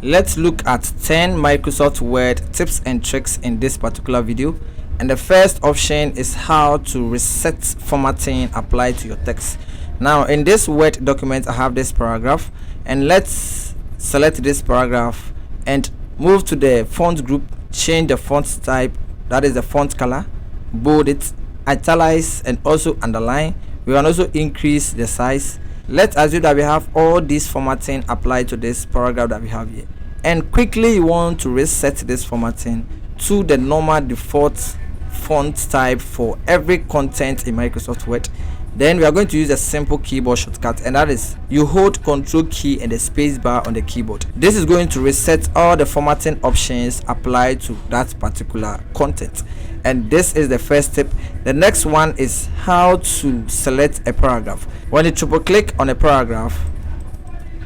Let's look at 10 Microsoft Word tips and tricks in this particular video. And the first option is how to reset formatting applied to your text. Now in this Word document I have this paragraph, and let's select this paragraph and move to the font group, change the font type, that is the font color, bold it, italize, and also underline. We can also increase the size. Let's assume that we have all this formatting applied to this paragraph that we have here, and quickly you want to reset this formatting to the normal default font type for every content in Microsoft Word. Then we are going to use a simple keyboard shortcut, and that is you hold Ctrl key and the space bar on the keyboard. This is going to reset all the formatting options applied to that particular content, and this is the first tip. The next one is how to select a paragraph. When you triple click on a paragraph,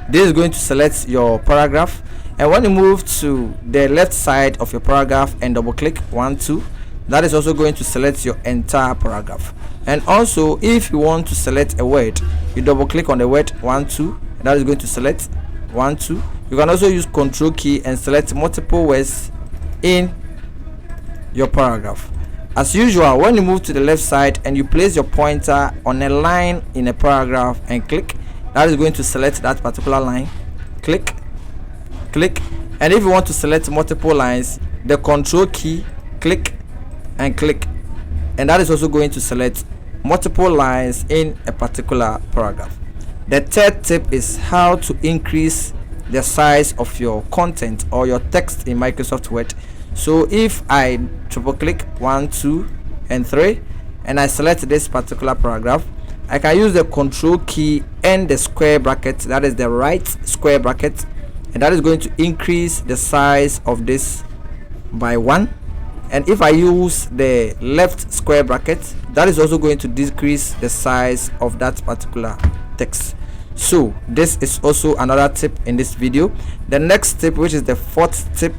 this is going to select your paragraph, and when you move to the left side of your paragraph and double click 1 2, that is also going to select your entire paragraph. And also if you want to select a word, you double click on the word 1 2, and that is going to select 1 2. You can also use Ctrl key and select multiple words in your paragraph. As usual, when you move to the left side and you place your pointer on a line in a paragraph and click, that is going to select that particular line. Click, and if you want to select multiple lines, the Ctrl key, click and click, and that is also going to select multiple lines in a particular paragraph. The third tip is how to increase the size of your content or your text in Microsoft Word. So if I triple click 1 2 and 3 and I select this particular paragraph, I can use the Ctrl key and the square bracket, that is the right square bracket, and that is going to increase the size of this by 1. And if I use the left square bracket, that is also going to decrease the size of that particular text. So this is also another tip in this video. The next tip, which is the fourth tip,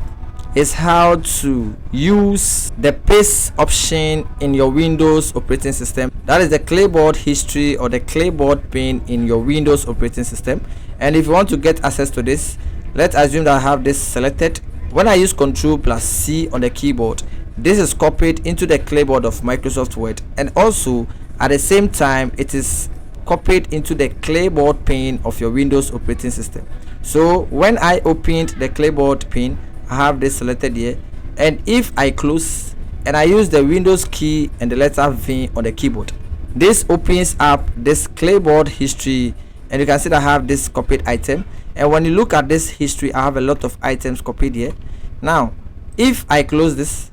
is how to use the paste option in your Windows operating system. That is the clipboard history or the clipboard pane in your Windows operating system. And if you want to get access to this, let's assume that I have this selected. When I use Ctrl+C on the keyboard, this is copied into the clipboard of Microsoft Word, and also at the same time it is copied into the clipboard pane of your Windows operating system. So when I opened the clipboard pane, I have this selected here, and if I close and I use the Windows key and the letter V on the keyboard, this opens up this clipboard history, and you can see that I have this copied item. And when you look at this history, I have a lot of items copied here. Now if I close this,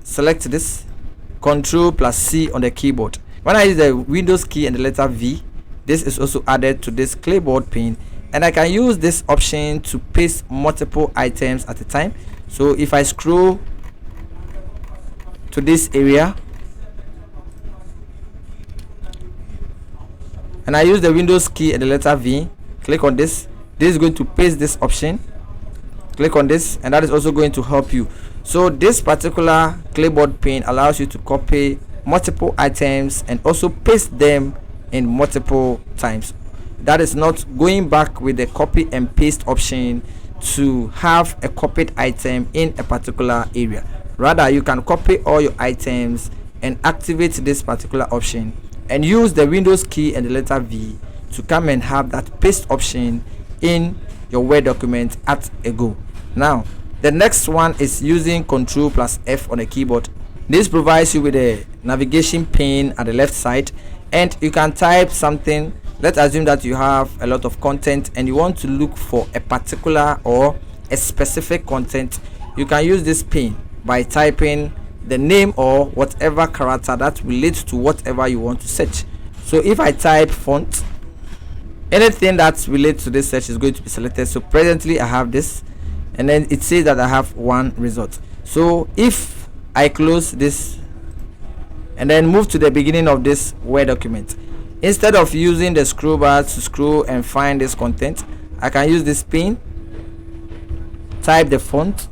select this, Ctrl+C on the keyboard, when I use the Windows key and the letter V, this is also added to this clipboard pane, and I can use this option to paste multiple items at a time. So if I scroll to this area and I use the Windows key and the letter V, click on this, this is going to paste this option. Click on this, and that is also going to help you. So this particular clipboard pane allows you to copy multiple items and also paste them in multiple times. That is not going back with the copy and paste option to have a copied item in a particular area. Rather, you can copy all your items and activate this particular option and use the Windows key and the letter V to come and have that paste option in your Word document at a go. Now the next one is using Ctrl+F on the keyboard. This provides you with a navigation pane at the left side, and you can type something. Let's assume that you have a lot of content and you want to look for a particular or a specific content. You can use this pane by typing the name or whatever character that relates to whatever you want to search. So if I type font, anything that relates to this search is going to be selected. So presently I have this, and then it says that I have one result. So if I close this and then move to the beginning of this Word document, instead of using the scroll bar to scroll and find this content, I can use this pin, type the font,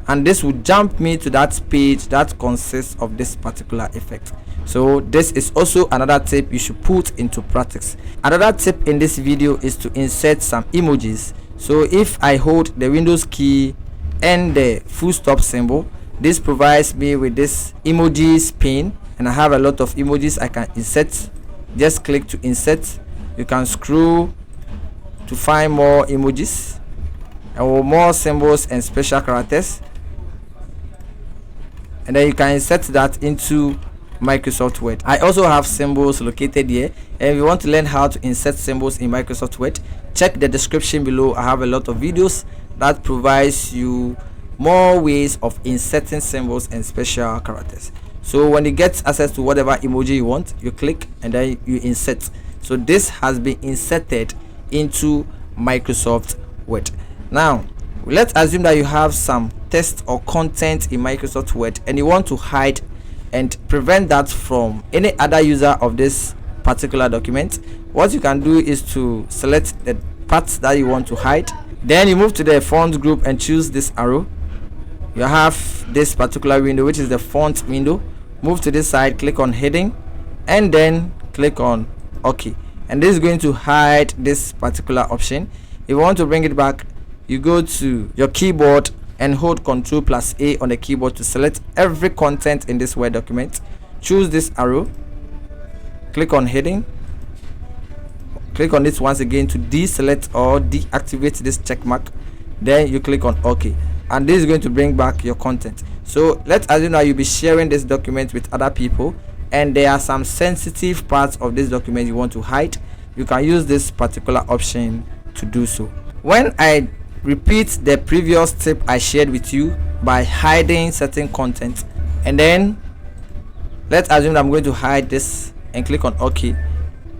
and this will jump me to that page that consists of this particular effect. So this is also another tip you should put into practice. Another tip in this video is to insert some emojis. So if I hold the Windows key and the full stop symbol, this provides me with this emojis pane, and I have a lot of emojis I can insert. Just click to insert. You can scroll to find more emojis or more symbols and special characters, and then you can insert that into Microsoft Word. I also have symbols located here, and if you want to learn how to insert symbols in Microsoft Word, check the description below. I have a lot of videos that provides you more ways of inserting symbols and special characters. So when you get access to whatever emoji you want, you click and then you insert. So this has been inserted into Microsoft Word. Now let's assume that you have some text or content in Microsoft Word and you want to hide and prevent that from any other user of this particular document. What you can do is to select the parts that you want to hide, then you move to the font group and choose this arrow. You have this particular window, which is the font window. Move to this side, click on heading, and then click on OK, and this is going to hide this particular option. If you want to bring it back, you go to your keyboard and hold Ctrl+A on the keyboard to select every content in this Word document. Choose this arrow, click on heading, click on it once again to deselect or deactivate this check mark, then you click on OK, and this is going to bring back your content. So let's assume that you'll be sharing this document with other people and there are some sensitive parts of this document you want to hide. You can use this particular option to do so. When I repeat the previous tip I shared with you by hiding certain content, and then let's assume that I'm going to hide this and click on OK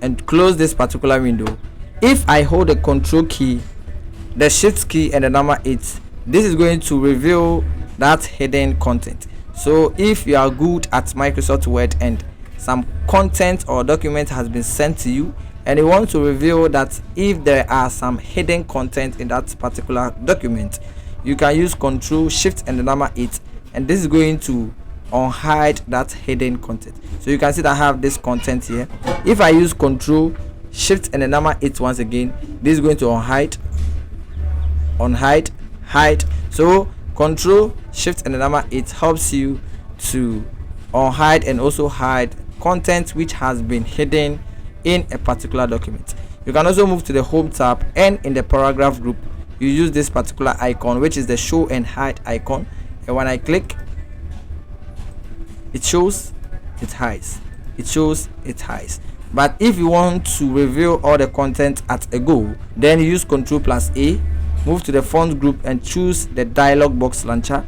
and close this particular window. If I hold the Control key, the Shift key and the number 8, this is going to reveal that hidden content. So if you are good at Microsoft Word and some content or document has been sent to you and you want to reveal that if there are some hidden content in that particular document, you can use Control Shift and the number 8, and this is going to unhide that hidden content. So you can see that I have this content here. If I use Control Shift and the number 8 once again, this is going to unhide, hide. So Control Shift and the number 8 helps you to unhide and also hide content which has been hidden in a particular document. You can also move to the Home tab, and in the paragraph group you use this particular icon, which is the show and hide icon, and when I click, it shows, it hides, it shows, it hides. But if you want to reveal all the content at a go, then you use Ctrl+A, move to the font group and choose the dialog box launcher,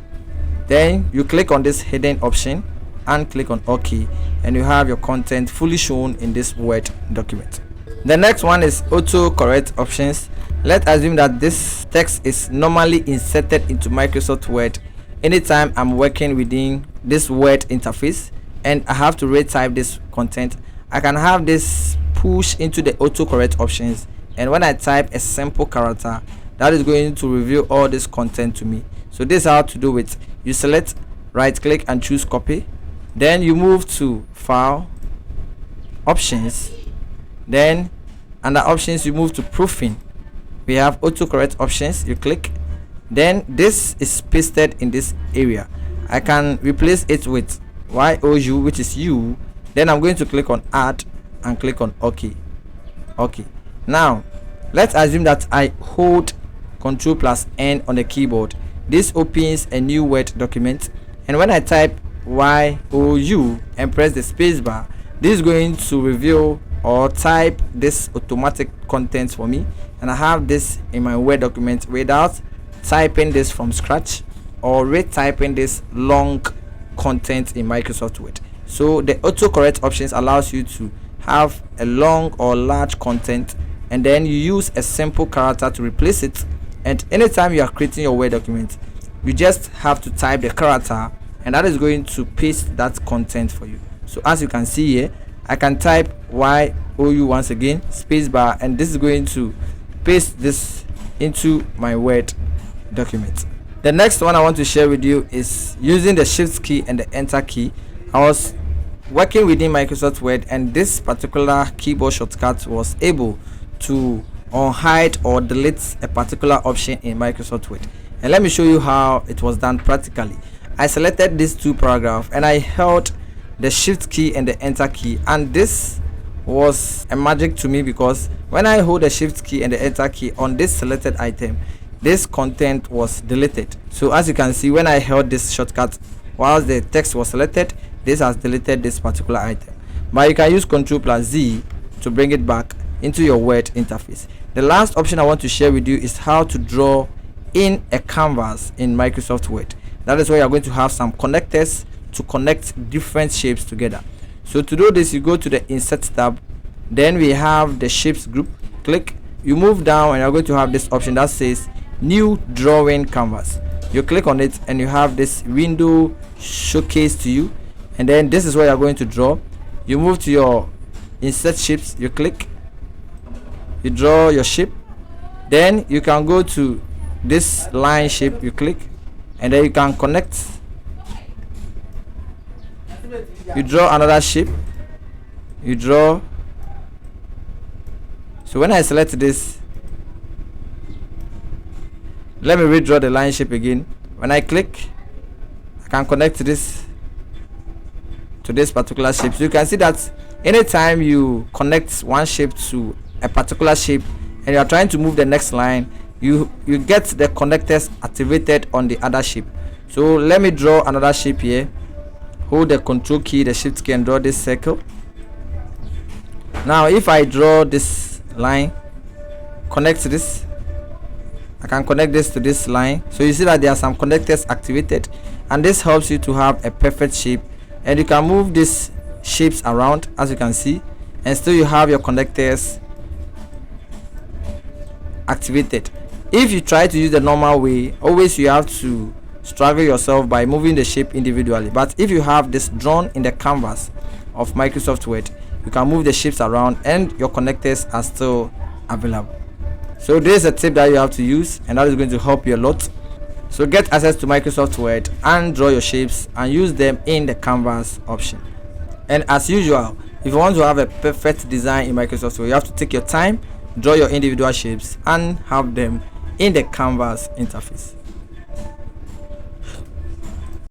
then you click on this hidden option and click on OK, and you have your content fully shown in this Word document. The next one is autocorrect options. Let's assume that this text is normally inserted into Microsoft Word anytime I'm working within this Word interface and I have to retype this content. I can have this push into the autocorrect options, and when I type a simple character, that is going to reveal all this content to me. So this is how to do it. You select, right click and choose copy, then you move to file, options, then under options you move to proofing. We have autocorrect options, you click, then this is pasted in this area. I can replace it with YOU, which is you. Then I'm going to click on add and click on OK. Now let's assume that I hold Ctrl+N on the keyboard. This opens a new Word document, and when I type YOU and press the space bar, this is going to reveal or type this automatic content for me, and I have this in my Word document without typing this from scratch or retyping this long content in Microsoft Word. So the autocorrect options allows you to have a long or large content, and then you use a simple character to replace it, and anytime you are creating your Word document, you just have to type the character and that is going to paste that content for you. So as you can see here, I can type YOU once again, spacebar, and this is going to paste this into my Word document. The next one I want to share with you is using the Shift key and the Enter key. I was working within Microsoft Word, and this particular keyboard shortcut was able to unhide or delete a particular option in Microsoft Word. And let me show you how it was done practically. I selected these two paragraphs and I held the shift key and the enter key, and this was a magic to me because when I hold the shift key and the enter key on this selected item, this content was deleted. So as you can see, when I held this shortcut whilst the text was selected, this has deleted this particular item. But you can use Ctrl+Z to bring it back into your Word interface. The last option I want to share with you is how to draw in a canvas in Microsoft Word. That is where you're going to have some connectors to connect different shapes together. So to do this, you go to the Insert tab, then we have the Shapes group. Click, you move down and you're going to have this option that says New Drawing Canvas. You click on it and you have this window showcase to you, and then this is where you're going to draw. You move to your Insert Shapes, you click, you draw your shape, then you can go to this line shape, you click, and then you can connect. You draw another shape, you draw. So when I select this, let me redraw the line shape again. When I click, I can connect this to this particular shape. So you can see that anytime you connect one shape to a particular shape and you are trying to move the next line, you get the connectors activated on the other shape. So let me draw another shape here. Hold the Control key, the Shift key, and draw this circle. Now if I draw this line, connect this, I can connect this to this line. So you see that there are some connectors activated, and this helps you to have a perfect shape. And you can move these shapes around, as you can see, and still you have your connectors activated. If you try to use the normal way, always you have to struggle yourself by moving the shape individually. But if you have this drawn in the canvas of Microsoft Word, you can move the shapes around and your connectors are still available. So this is a tip that you have to use, and that is going to help you a lot. So get access to Microsoft Word and draw your shapes and use them in the canvas option. And as usual, if you want to have a perfect design in Microsoft Word, you have to take your time, draw your individual shapes, and have them in the canvas interface.